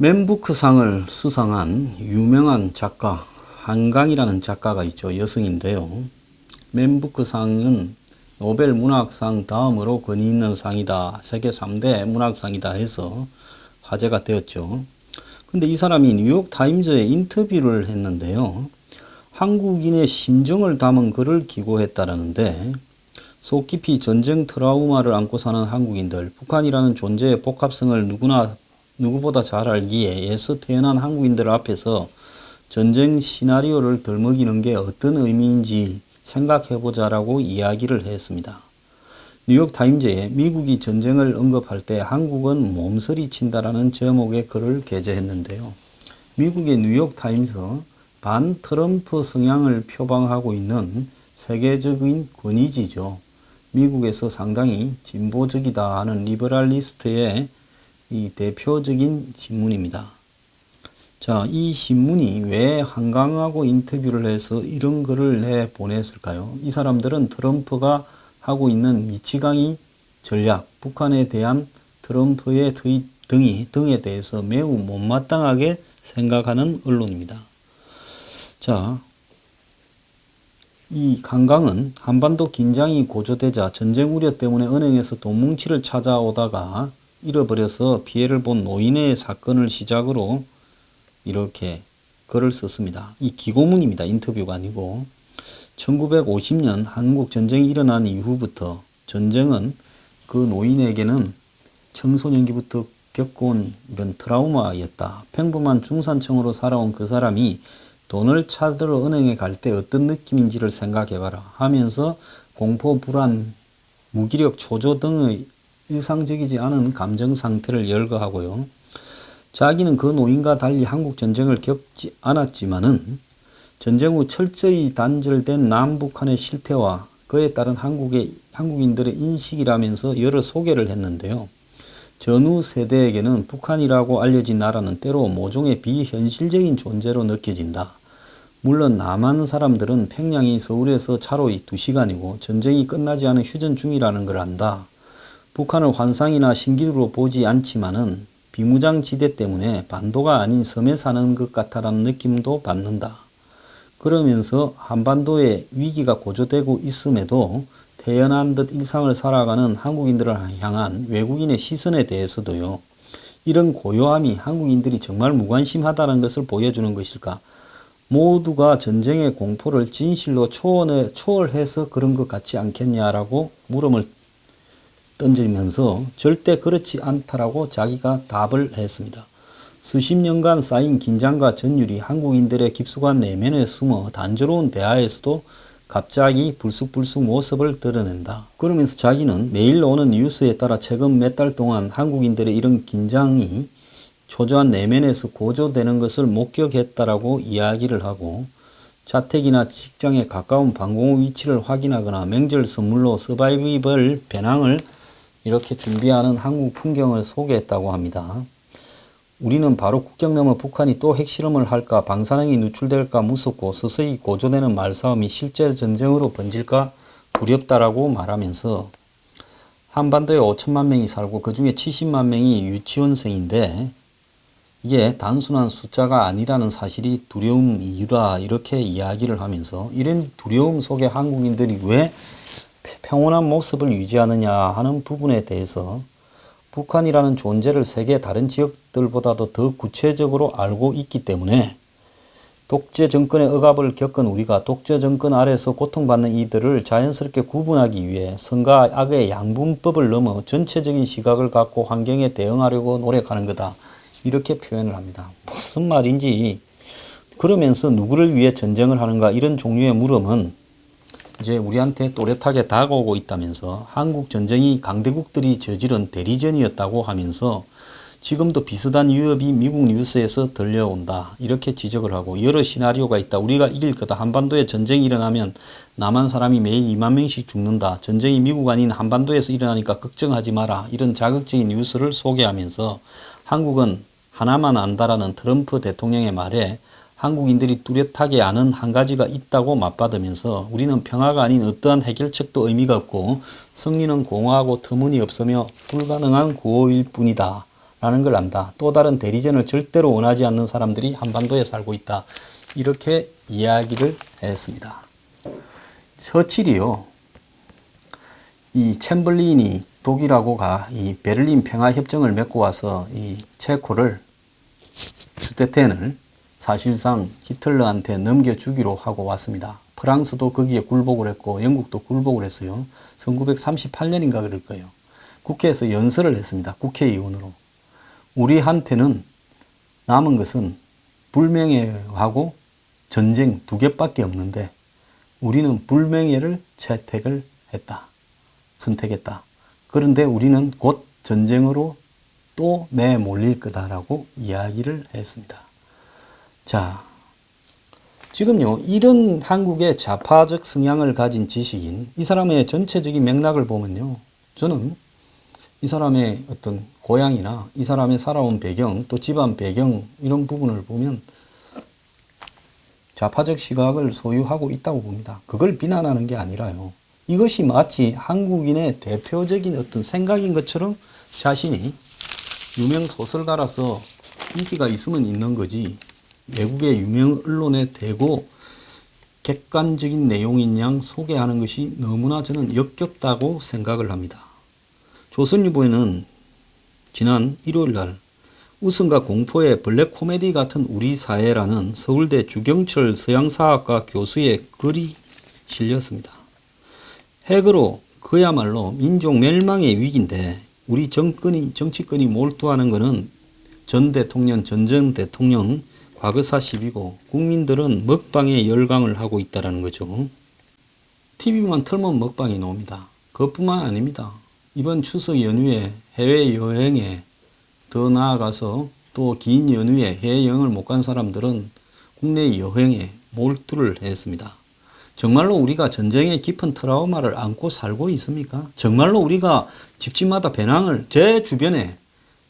맨부크상을 수상한 유명한 작가 한강이라는 작가가 있죠. 여성인데요. 맨부크상은 노벨 문학상 다음으로 권위 있는 상이다. 세계 3대 문학상이다 해서 화제가 되었죠. 근데 이 사람이 뉴욕 타임즈에 인터뷰를 했는데요. 한국인의 심정을 담은 글을 기고했다라는데, 속 깊이 전쟁 트라우마를 안고 사는 한국인들, 북한이라는 존재의 복합성을 누구보다 잘 알기에 애써 태어난 한국인들 앞에서 전쟁 시나리오를 덜먹이는 게 어떤 의미인지 생각해보자라고 이야기를 했습니다. 뉴욕 타임즈에 미국이 전쟁을 언급할 때 한국은 몸서리 친다라는 제목의 글을 게재했는데요. 미국의 뉴욕 타임스 반 트럼프 성향을 표방하고 있는 세계적인 권위지죠. 미국에서 상당히 진보적이다 하는 리버럴리스트의 이 대표적인 신문입니다. 자, 이 신문이 왜 한강하고 인터뷰를 해서 이런 글을 내보냈을까요? 이 사람들은 트럼프가 하고 있는 미치광이 전략, 북한에 대한 트럼프의 등에 대해서 매우 못마땅하게 생각하는 언론입니다. 자, 이 한강은 한반도 긴장이 고조되자 전쟁 우려 때문에 은행에서 돈 뭉치를 찾아오다가 잃어버려서 피해를 본 노인의 사건을 시작으로 이렇게 글을 썼습니다. 이 기고문입니다. 인터뷰가 아니고. 1950년 한국 전쟁이 일어난 이후부터 전쟁은 그 노인에게는 청소년기부터 겪어온 이런 트라우마였다. 평범한 중산층으로 살아온 그 사람이 돈을 찾으러 은행에 갈 때 어떤 느낌인지를 생각해봐라 하면서 공포, 불안, 무기력, 초조 등의 일상적이지 않은 감정 상태를 열거하고요. 자기는 그 노인과 달리 한국 전쟁을 겪지 않았지만은 전쟁 후 철저히 단절된 남북한의 실태와 그에 따른 한국인들의 인식이라면서 여러 소개를 했는데요. 전후 세대에게는 북한이라고 알려진 나라는 때로 모종의 비현실적인 존재로 느껴진다. 물론 남한 사람들은 평양이 서울에서 차로 2시간이고 전쟁이 끝나지 않은 휴전 중이라는 걸 안다. 북한을 환상이나 신기루로 보지 않지만은 비무장지대 때문에 반도가 아닌 섬에 사는 것 같다라는 느낌도 받는다. 그러면서 한반도의 위기가 고조되고 있음에도 태연한 듯 일상을 살아가는 한국인들을 향한 외국인의 시선에 대해서도요. 이런 고요함이 한국인들이 정말 무관심하다는 것을 보여주는 것일까? 모두가 전쟁의 공포를 진실로 초월해서 그런 것 같지 않겠냐라고 물음을 던지면서 절대 그렇지 않다라고 자기가 답을 했습니다. 수십 년간 쌓인 긴장과 전율이 한국인들의 깊숙한 내면에 숨어 단조로운 대화에서도 갑자기 불쑥불쑥 모습을 드러낸다. 그러면서 자기는 매일 오는 뉴스에 따라 최근 몇 달 동안 한국인들의 이런 긴장이 초조한 내면에서 고조되는 것을 목격했다라고 이야기를 하고 자택이나 직장에 가까운 방공호 위치를 확인하거나 명절 선물로 서바이벌 배낭을 이렇게 준비하는 한국 풍경을 소개했다고 합니다. 우리는 바로 국경 너머 북한이 또 핵실험을 할까 방사능이 누출될까 무섭고 서서히 고조되는 말싸움이 실제 전쟁으로 번질까 두렵다라고 말하면서 한반도에 5천만 명이 살고 그중에 70만 명이 유치원생인데 이게 단순한 숫자가 아니라는 사실이 두려움 이유다 이렇게 이야기를 하면서 이런 두려움 속에 한국인들이 왜 평온한 모습을 유지하느냐 하는 부분에 대해서 북한이라는 존재를 세계 다른 지역들보다도 더 구체적으로 알고 있기 때문에 독재 정권의 억압을 겪은 우리가 독재 정권 아래서 고통받는 이들을 자연스럽게 구분하기 위해 선과 악의 양분법을 넘어 전체적인 시각을 갖고 환경에 대응하려고 노력하는 거다. 이렇게 표현을 합니다. 무슨 말인지. 그러면서 누구를 위해 전쟁을 하는가 이런 종류의 물음은 이제 우리한테 또렷하게 다가오고 있다면서 한국 전쟁이 강대국들이 저지른 대리전이었다고 하면서 지금도 비슷한 위협이 미국 뉴스에서 들려온다. 이렇게 지적을 하고 여러 시나리오가 있다. 우리가 이길 거다. 한반도에 전쟁이 일어나면 남한 사람이 매일 2만 명씩 죽는다. 전쟁이 미국 아닌 한반도에서 일어나니까 걱정하지 마라. 이런 자극적인 뉴스를 소개하면서 한국은 하나만 안다라는 트럼프 대통령의 말에 한국인들이 뚜렷하게 아는 한 가지가 있다고 맞받으면서 우리는 평화가 아닌 어떠한 해결책도 의미가 없고 승리는 공허하고 터무니없으며 불가능한 구호일 뿐이다 라는 걸 안다. 또 다른 대리전을 절대로 원하지 않는 사람들이 한반도에 살고 있다. 이렇게 이야기를 했습니다. 처칠이요. 이 챔벌린이 독일하고가 이 베를린 평화협정을 맺고 와서 이 체코를 수데텐을 사실상 히틀러한테 넘겨주기로 하고 왔습니다. 프랑스도 거기에 굴복을 했고 영국도 굴복을 했어요. 1938년인가 그럴 거예요. 국회에서 연설을 했습니다. 국회의원으로. 우리한테는 남은 것은 불명예하고 전쟁 두 개밖에 없는데 우리는 불명예를 채택을 했다. 선택했다. 그런데 우리는 곧 전쟁으로 또 내몰릴 거다라고 이야기를 했습니다. 자, 지금요, 이런 한국의 좌파적 성향을 가진 지식인, 이 사람의 전체적인 맥락을 보면요, 저는 이 사람의 어떤 고향이나 이 사람의 살아온 배경, 또 집안 배경, 이런 부분을 보면 좌파적 시각을 소유하고 있다고 봅니다. 그걸 비난하는 게 아니라요. 이것이 마치 한국인의 대표적인 어떤 생각인 것처럼 자신이 유명 소설가라서 인기가 있으면 있는 거지, 외국의 유명 언론에 대고 객관적인 내용인 양 소개하는 것이 너무나 저는 역겹다고 생각을 합니다. 조선일보에는 지난 일요일 날 웃음과 공포의 블랙 코미디 같은 우리 사회라는 서울대 주경철 서양사학과 교수의 글이 실렸습니다. 핵으로 그야말로 민족 멸망의 위기인데 우리 정치권이 몰두하는 것은 전 대통령, 전 대통령 과거사 시비고 국민들은 먹방에 열광을 하고 있다는 거죠. TV만 틀면 먹방이 나옵니다. 그것뿐만 아닙니다. 이번 추석 연휴에 해외여행에 더 나아가서 또 긴 연휴에 해외여행을 못 간 사람들은 국내 여행에 몰두를 했습니다. 정말로 우리가 전쟁의 깊은 트라우마를 안고 살고 있습니까? 정말로 우리가 집집마다 배낭을, 제 주변에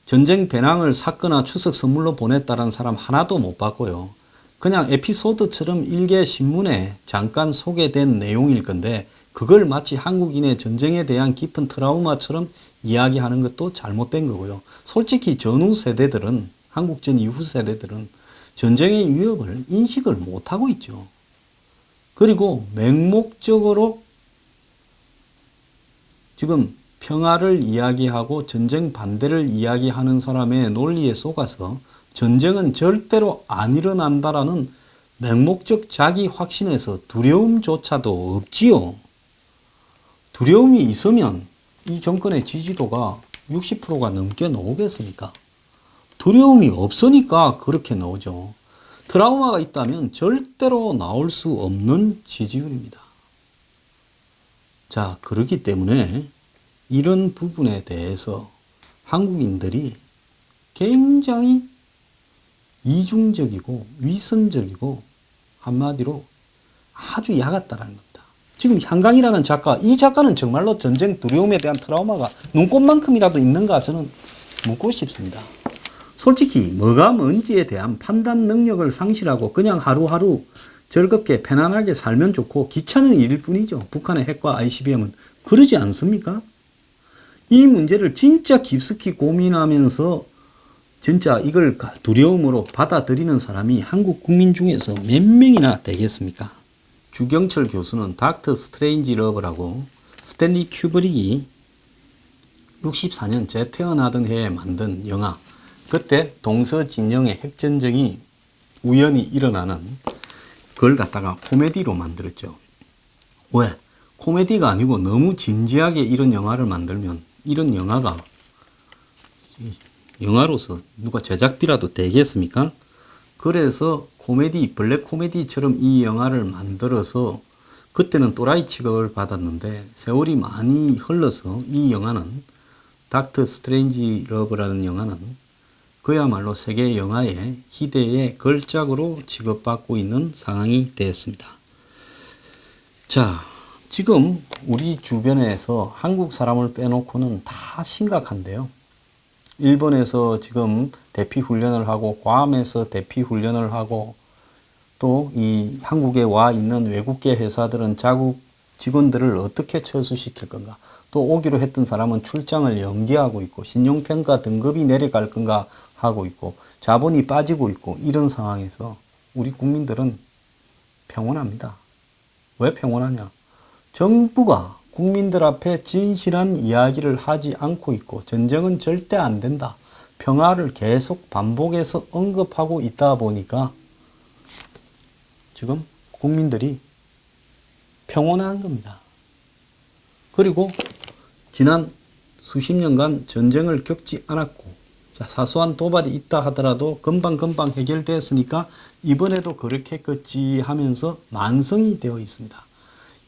전쟁 배낭을 샀거나 추석 선물로 보냈다는 사람 하나도 못 봤고요. 그냥 에피소드처럼 일개 신문에 잠깐 소개된 내용일 건데 그걸 마치 한국인의 전쟁에 대한 깊은 트라우마처럼 이야기하는 것도 잘못된 거고요. 솔직히 전후 세대들은, 한국전 이후 세대들은 전쟁의 위협을 인식을 못하고 있죠. 그리고 맹목적으로 지금 평화를 이야기하고 전쟁 반대를 이야기하는 사람의 논리에 속아서 전쟁은 절대로 안 일어난다라는 맹목적 자기 확신에서 두려움조차도 없지요. 두려움이 있으면 이 정권의 지지도가 60%가 넘게 나오겠습니까? 두려움이 없으니까 그렇게 나오죠. 트라우마가 있다면 절대로 나올 수 없는 지지율입니다. 자, 그렇기 때문에 이런 부분에 대해서 한국인들이 굉장히 이중적이고 위선적이고 한마디로 아주 야같다라는 겁니다. 지금 한강이라는 작가, 이 작가는 정말로 전쟁 두려움에 대한 트라우마가 눈꽃만큼이라도 있는가 저는 묻고 싶습니다. 솔직히 뭐가 뭔지에 대한 판단 능력을 상실하고 그냥 하루하루 즐겁게 편안하게 살면 좋고 귀찮은 일일 뿐이죠. 북한의 핵과 ICBM은 그러지 않습니까? 이 문제를 진짜 깊숙이 고민하면서 진짜 이걸 두려움으로 받아들이는 사람이 한국 국민 중에서 몇 명이나 되겠습니까? 주경철 교수는 닥터 스트레인지 러브라고 스탠리 큐브릭이 64년 제 태어나던 해에 만든 영화, 그때 동서진영의 핵전쟁이 우연히 일어나는 그걸 갖다가 코미디로 만들었죠. 왜? 코미디가 아니고 너무 진지하게 이런 영화를 만들면 이런 영화가 영화로서 누가 제작비라도 되겠습니까? 그래서 코미디, 블랙 코미디처럼 이 영화를 만들어서 그때는 또라이 취급을 받았는데 세월이 많이 흘러서 이 영화는 닥터 스트레인지 러브라는 영화는 그야말로 세계 영화의 희대의 걸작으로 취급받고 있는 상황이 되었습니다. 자, 지금 우리 주변에서 한국 사람을 빼놓고는 다 심각한데요. 일본에서 지금 대피 훈련을 하고 괌에서 대피 훈련을 하고 또 이 한국에 와 있는 외국계 회사들은 자국 직원들을 어떻게 철수시킬 건가? 또 오기로 했던 사람은 출장을 연기하고 있고 신용평가 등급이 내려갈 건가 하고 있고 자본이 빠지고 있고 이런 상황에서 우리 국민들은 평온합니다. 왜 평온하냐? 정부가 국민들 앞에 진실한 이야기를 하지 않고 있고 전쟁은 절대 안 된다. 평화를 계속 반복해서 언급하고 있다 보니까 지금 국민들이 평온한 겁니다. 그리고 지난 수십 년간 전쟁을 겪지 않았고 사소한 도발이 있다 하더라도 금방 해결되었으니까 이번에도 그렇겠지 하면서 만성이 되어 있습니다.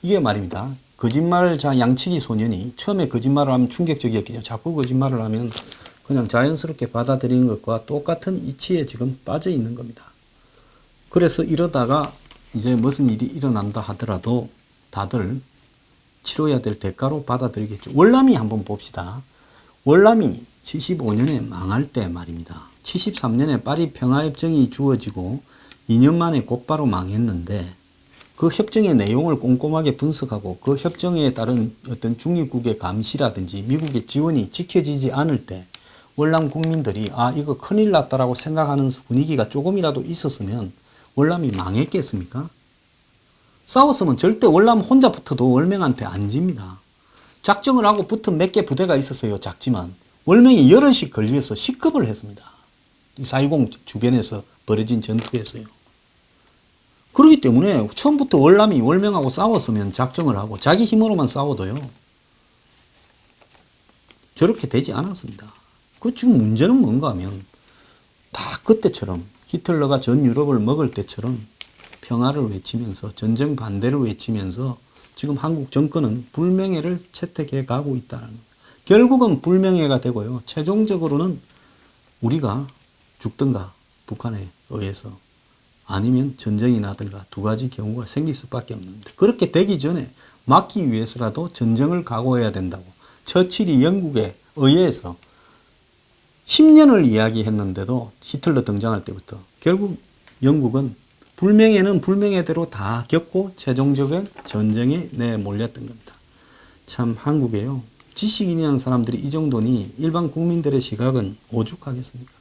이게 말입니다. 거짓말 양치기 소년이 처음에 거짓말을 하면 충격적이었겠죠. 자꾸 거짓말을 하면 그냥 자연스럽게 받아들이는 것과 똑같은 이치에 지금 빠져 있는 겁니다. 그래서 이러다가 이제 무슨 일이 일어난다 하더라도 다들 치러야 될 대가로 받아들이겠죠. 월남이 한번 봅시다. 월남이 75년에 망할 때 말입니다. 73년에 파리 평화협정이 주어지고 2년 만에 곧바로 망했는데 그 협정의 내용을 꼼꼼하게 분석하고 그 협정에 따른 어떤 중립국의 감시라든지 미국의 지원이 지켜지지 않을 때 월남 국민들이 아 이거 큰일 났다라고 생각하는 분위기가 조금이라도 있었으면 월남이 망했겠습니까? 싸웠으면 절대 월남 혼자 붙어도 월맹한테 안 집니다. 작정을 하고 붙은 몇 개 부대가 있었어요. 작지만 월맹이 여럿씩 걸려서 식급을 했습니다. 이 4.20 주변에서 벌어진 전투에서요. 그렇기 때문에 처음부터 월남이 월맹하고 싸웠으면 작정을 하고 자기 힘으로만 싸워도요. 저렇게 되지 않았습니다. 그 지금 문제는 뭔가 하면 다 그때처럼 히틀러가 전 유럽을 먹을 때처럼 평화를 외치면서 전쟁 반대를 외치면서 지금 한국 정권은 불명예를 채택해 가고 있다는 겁니다. 결국은 불명예가 되고요. 최종적으로는 우리가 죽든가 북한에 의해서 아니면 전쟁이 나든가 두 가지 경우가 생길 수밖에 없는데 그렇게 되기 전에 막기 위해서라도 전쟁을 각오해야 된다고 처칠이 영국에 의해서 10년을 이야기했는데도 히틀러 등장할 때부터 결국 영국은 불명예는 불명예대로 다 겪고 최종적인 전쟁에 내몰렸던 겁니다. 참 한국에요. 지식인이라는 사람들이 이 정도니 일반 국민들의 시각은 오죽하겠습니까?